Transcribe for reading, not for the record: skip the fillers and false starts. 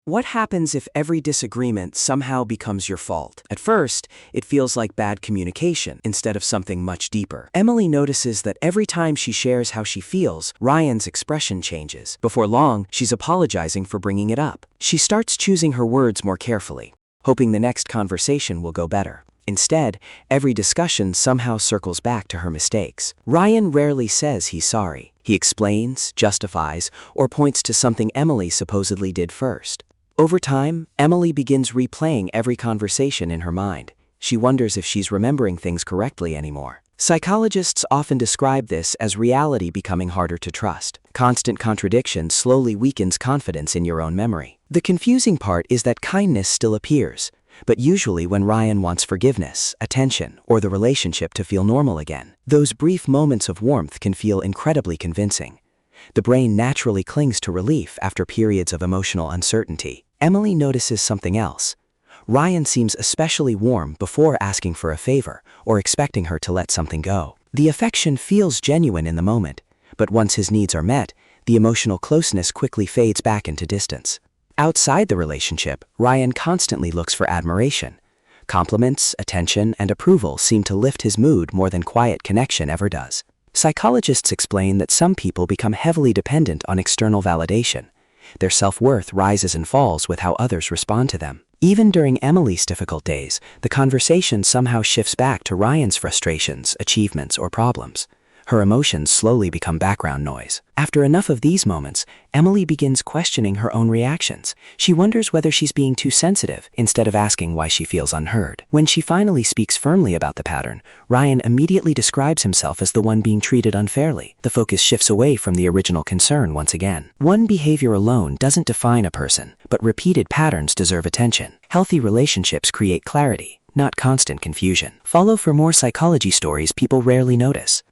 What happens if every disagreement somehow becomes your fault? At first, it feels like bad communication instead of something much deeper. Emily notices that every time she shares how she feels, Ryan's expression changes. Before long, she's apologizing for bringing it up. She starts choosing her words more carefully, hoping the next conversation will go better. Instead, every discussion somehow circles back to her mistakes. Ryan rarely says he's sorry. He explains, justifies, or points to something Emily supposedly did first. Over time, Emily begins replaying every conversation in her mind. She wonders if she's remembering things correctly anymore. Psychologists often describe this as reality becoming harder to trust. Constant contradiction slowly weakens confidence in your own memory. The confusing part is that kindness still appears, but usually when Ryan wants forgiveness, attention, or the relationship to feel normal again. Those brief moments of warmth can feel incredibly convincing. The brain naturally clings to relief after periods of emotional uncertainty. Emily notices something else. Ryan seems especially warm before asking for a favor or expecting her to let something go. The affection feels genuine in the moment, but once his needs are met, the emotional closeness quickly fades back into distance. Outside the relationship, Ryan constantly looks for admiration. Compliments, attention, and approval seem to lift his mood more than quiet connection ever does. Psychologists explain that some people become heavily dependent on external validation. Their self-worth rises and falls with how others respond to them. Even during Emily's difficult days, the conversation somehow shifts back to Ryan's frustrations, achievements, or problems. Her emotions slowly become background noise. After enough of these moments, Emily begins questioning her own reactions. She wonders whether she's being too sensitive instead of asking why she feels unheard. When she finally speaks firmly about the pattern, Ryan immediately describes himself as the one being treated unfairly. The focus shifts away from the original concern once again. One behavior alone doesn't define a person, but repeated patterns deserve attention. Healthy relationships create clarity, not constant confusion. Follow for more psychology stories people rarely notice.